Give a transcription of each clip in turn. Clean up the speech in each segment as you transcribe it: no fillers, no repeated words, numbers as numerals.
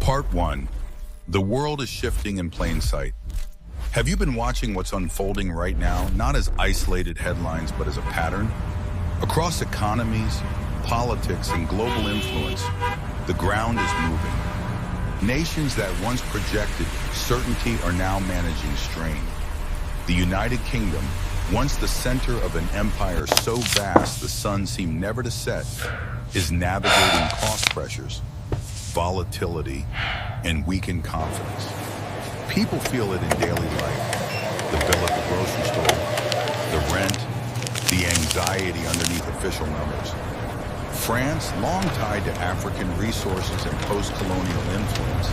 Part 1. The world is shifting in plain sight. Have you been watching what's unfolding right now, not as isolated headlines, but as a pattern? Across economies, politics, and global influence, the ground is moving. Nations that once projected certainty are now managing strain. The United Kingdom, once the center of an empire so vast the sun seemed never to set, is navigating cost pressures, volatility, and weakened confidence. People feel it in daily life. The bill at the grocery store, the rent, the anxiety underneath official numbers. France, long tied to African resources and post-colonial influence,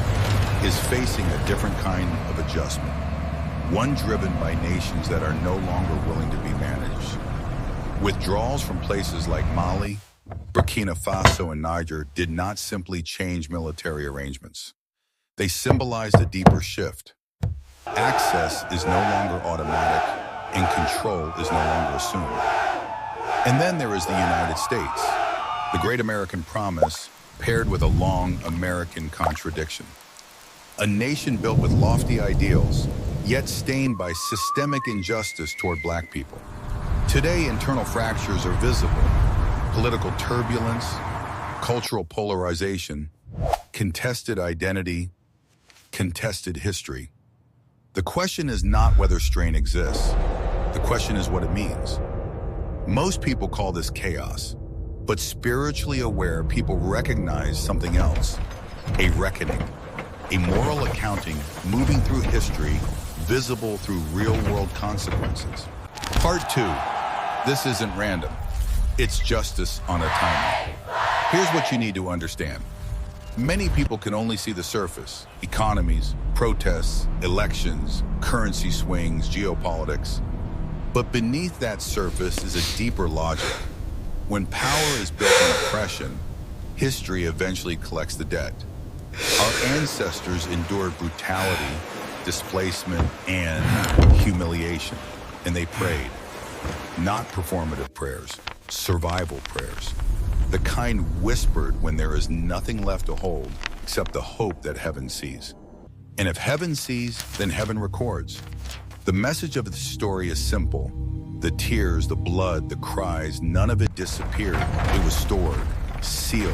is facing a different kind of adjustment. One driven by nations that are no longer willing to be managed. Withdrawals from places like Mali, Burkina Faso, and Niger did not simply change military arrangements. They symbolized a deeper shift. Access is no longer automatic, and control is no longer assumed. And then there is the United States, the great American promise paired with a long American contradiction. A nation built with lofty ideals, yet stained by systemic injustice toward Black people. Today, internal fractures are visible. Political turbulence, cultural polarization, contested identity, contested history. The question is not whether strain exists. The question is what it means. Most people call this chaos, but spiritually aware people recognize something else, a reckoning, a moral accounting moving through history, visible through real-world consequences. Part 2. This isn't random. It's justice on a timeline. Here's what you need to understand. Many people can only see the surface: economies, protests, elections, currency swings, geopolitics. But beneath that surface is a deeper logic. When power is built on oppression, history eventually collects the debt. Our ancestors endured brutality, displacement, and humiliation, and they prayed. Not performative prayers, survival prayers. The kind whispered when there is nothing left to hold except the hope that heaven sees. And if heaven sees, then heaven records. The message of the story is simple. The tears, the blood, the cries, none of it disappeared. It was stored, sealed.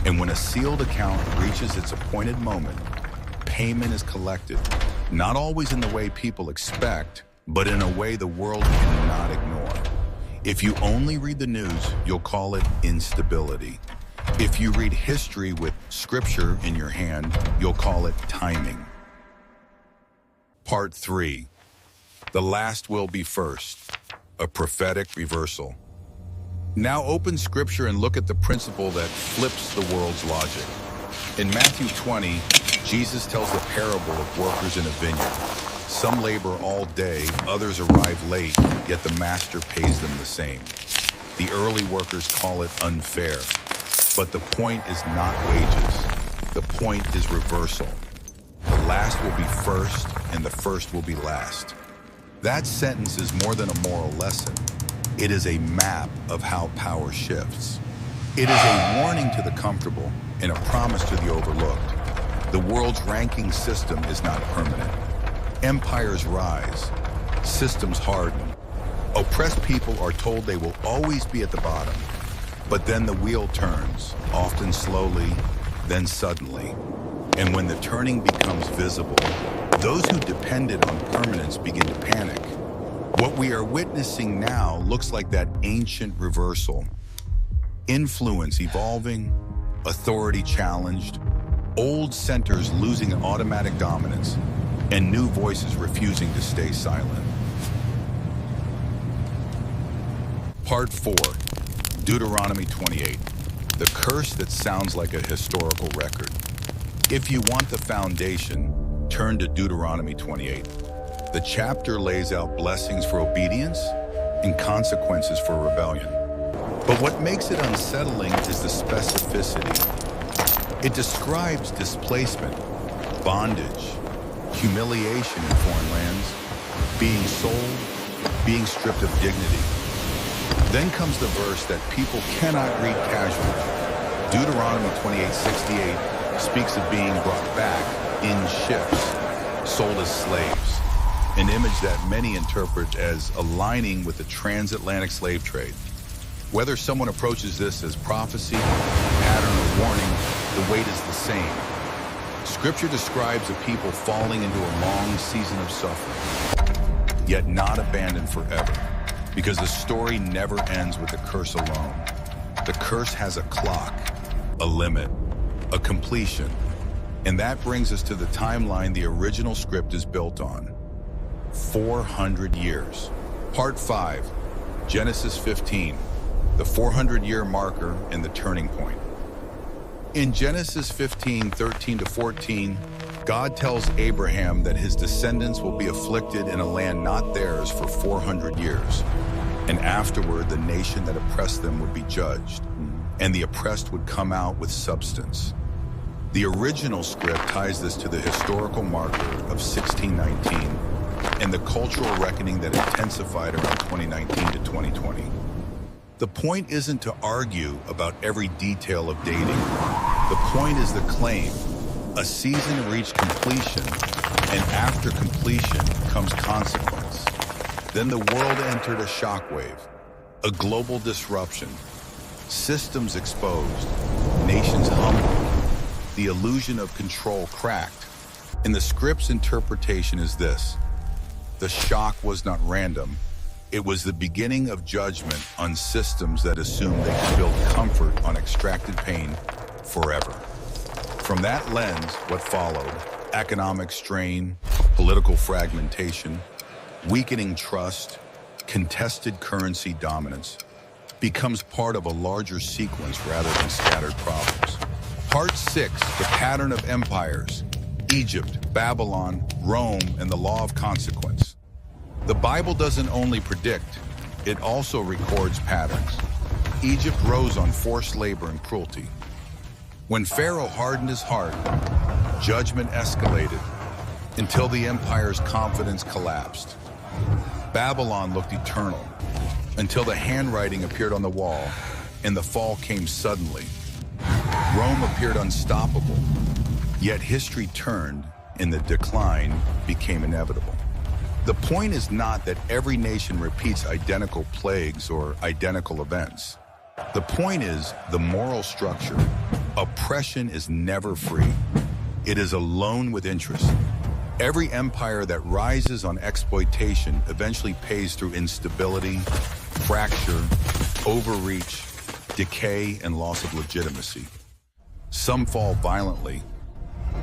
And when a sealed account reaches its appointed moment, payment is collected, not always in the way people expect, but in a way the world cannot ignore. If you only read the news, you'll call it instability. If you read history with scripture in your hand, you'll call it timing. Part 3. The last will be first. A prophetic reversal. Now open scripture and look at the principle that flips the world's logic. In Matthew 20, Jesus tells the parable of workers in a vineyard. Some labor all day, others arrive late, yet the master pays them the same. The early workers call it unfair. But the point is not wages. The point is reversal. The last will be first, and the first will be last. That sentence is more than a moral lesson. It is a map of how power shifts. It is a warning to the comfortable and a promise to the overlooked. The world's ranking system is not permanent. Empires rise, systems harden. Oppressed people are told they will always be at the bottom. But then the wheel turns, often slowly, then suddenly. And when the turning becomes visible, those who depended on permanence begin to panic. What we are witnessing now looks like that ancient reversal. Influence evolving, authority challenged, old centers losing automatic dominance, and new voices refusing to stay silent. Part 4. Deuteronomy 28. The curse that sounds like a historical record. If you want the foundation, turn to Deuteronomy 28. The chapter lays out blessings for obedience and consequences for rebellion. But what makes it unsettling is the specificity. It describes displacement, bondage, humiliation in foreign lands, being sold, being stripped of dignity. Then comes the verse that people cannot read casually. Deuteronomy 28:68 speaks of being brought back in ships, sold as slaves, an image that many interpret as aligning with the transatlantic slave trade. Whether someone approaches this as prophecy, pattern, or warning, the weight is the same. Scripture describes a people falling into a long season of suffering, yet not abandoned forever, because the story never ends with the curse alone. The curse has a clock, a limit, a completion, and that brings us to the timeline the original script is built on. 400 years. Part 5, Genesis 15, the 400-year marker and the turning point. In Genesis 15, 13-14, God tells Abraham that his descendants will be afflicted in a land not theirs for 400 years, and afterward the nation that oppressed them would be judged, and the oppressed would come out with substance. The original script ties this to the historical marker of 1619 and the cultural reckoning that intensified around 2019 to 2020. The point isn't to argue about every detail of dating. The point is the claim. A season reached completion, and after completion comes consequence. Then the world entered a shockwave, a global disruption, systems exposed, nations humbled, the illusion of control cracked. And the script's interpretation is this: the shock was not random. It was the beginning of judgment on systems that assumed they could build comfort on extracted pain forever. From that lens, what followed, economic strain, political fragmentation, weakening trust, contested currency dominance, becomes part of a larger sequence rather than scattered problems. Part 6, the pattern of empires, Egypt, Babylon, Rome, and the law of consequence. The Bible doesn't only predict, it also records patterns. Egypt rose on forced labor and cruelty. When Pharaoh hardened his heart, judgment escalated until the empire's confidence collapsed. Babylon looked eternal until the handwriting appeared on the wall and the fall came suddenly. Rome appeared unstoppable, yet history turned and the decline became inevitable. The point is not that every nation repeats identical plagues or identical events. The point is the moral structure. Oppression is never free. It is a loan with interest. Every empire that rises on exploitation eventually pays through instability, fracture, overreach, decay, and loss of legitimacy. Some fall violently,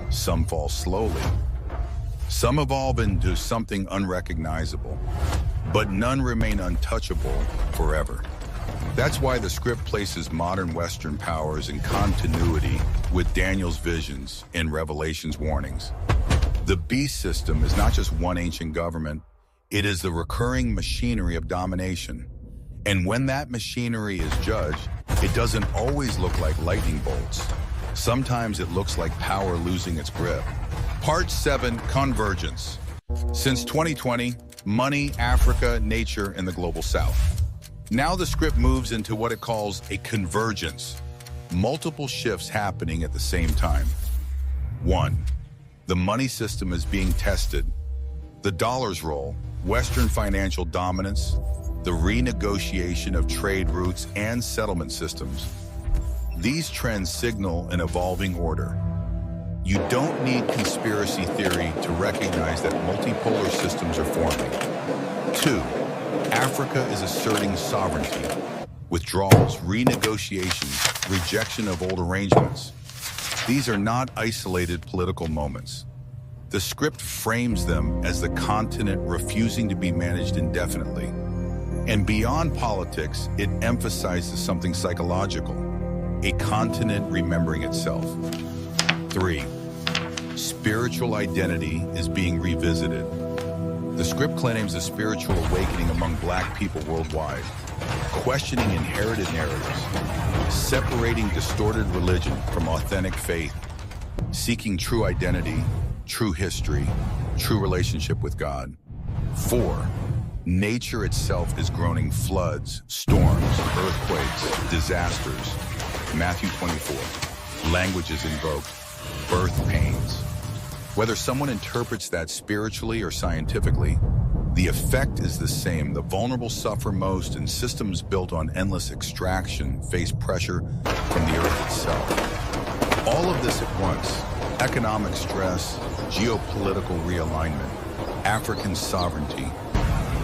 some fall slowly. Some evolve into something unrecognizable, but none remain untouchable forever. That's why the script places modern Western powers in continuity with Daniel's visions and Revelation's warnings. The beast system is not just one ancient government, it is the recurring machinery of domination. And when that machinery is judged, it doesn't always look like lightning bolts. Sometimes it looks like power losing its grip. Part 7, Convergence. Since 2020, money, Africa, nature, and the global south. Now the script moves into what it calls a convergence. Multiple shifts happening at the same time. 1. The money system is being tested. The dollar's role, Western financial dominance, the renegotiation of trade routes and settlement systems. These trends signal an evolving order. You don't need conspiracy theory to recognize that multipolar systems are forming. 2. Africa is asserting sovereignty. Withdrawals, renegotiations, rejection of old arrangements. These are not isolated political moments. The script frames them as the continent refusing to be managed indefinitely. And beyond politics, it emphasizes something psychological, a continent remembering itself. 3. Spiritual identity is being revisited. The script claims a spiritual awakening among Black people worldwide, questioning inherited narratives, separating distorted religion from authentic faith, seeking true identity, true history, true relationship with God. 4. Nature itself is groaning floods, storms, earthquakes, disasters. Matthew 24. Language is invoked. birth pains. Whether someone interprets that spiritually or scientifically, the effect is the same. The vulnerable suffer most, and systems built on endless extraction face pressure from the earth itself. All of this at once: economic stress, geopolitical realignment, African sovereignty,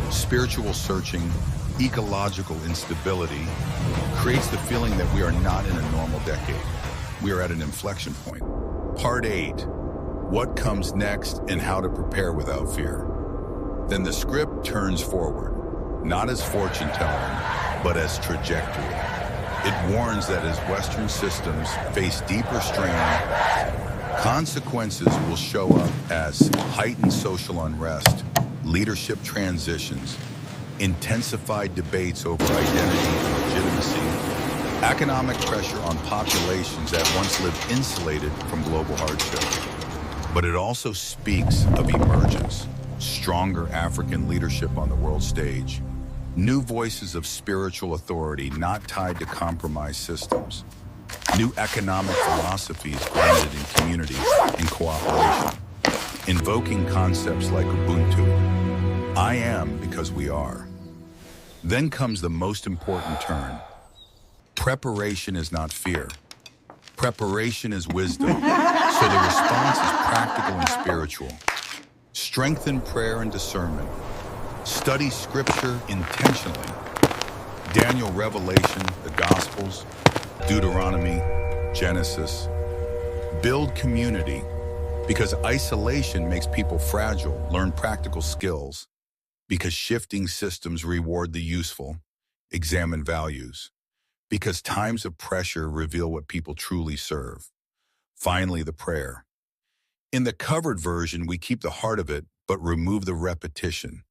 spiritual searching, ecological instability, creates the feeling that we are not in a normal decade. We are at an inflection point. Part 8. What comes next and how to prepare without fear. Then the script turns forward, not as fortune telling, but as trajectory. It warns that as Western systems face deeper strain, consequences will show up as heightened social unrest, leadership transitions, intensified debates over identity and legitimacy, economic pressure on populations that once lived insulated from global hardship. But it also speaks of emergence, stronger African leadership on the world stage, new voices of spiritual authority not tied to compromised systems, new economic philosophies grounded in community and cooperation, invoking concepts like Ubuntu, I am because we are. Then comes the most important turn. Preparation is not fear. Preparation is wisdom. So the response is practical and spiritual. Strengthen prayer and discernment. Study scripture intentionally. Daniel, Revelation, the Gospels, Deuteronomy, Genesis. Build community, because isolation makes people fragile. Learn practical skills, because shifting systems reward the useful. Examine values, because times of pressure reveal what people truly serve. Finally, the prayer. In the covered version, we keep the heart of it, but remove the repetition.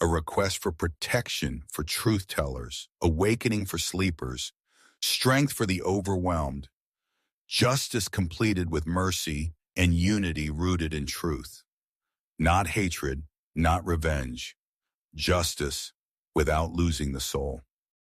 A request for protection for truth tellers, awakening for sleepers, strength for the overwhelmed, justice completed with mercy, and unity rooted in truth. Not hatred, not revenge. Justice without losing the soul.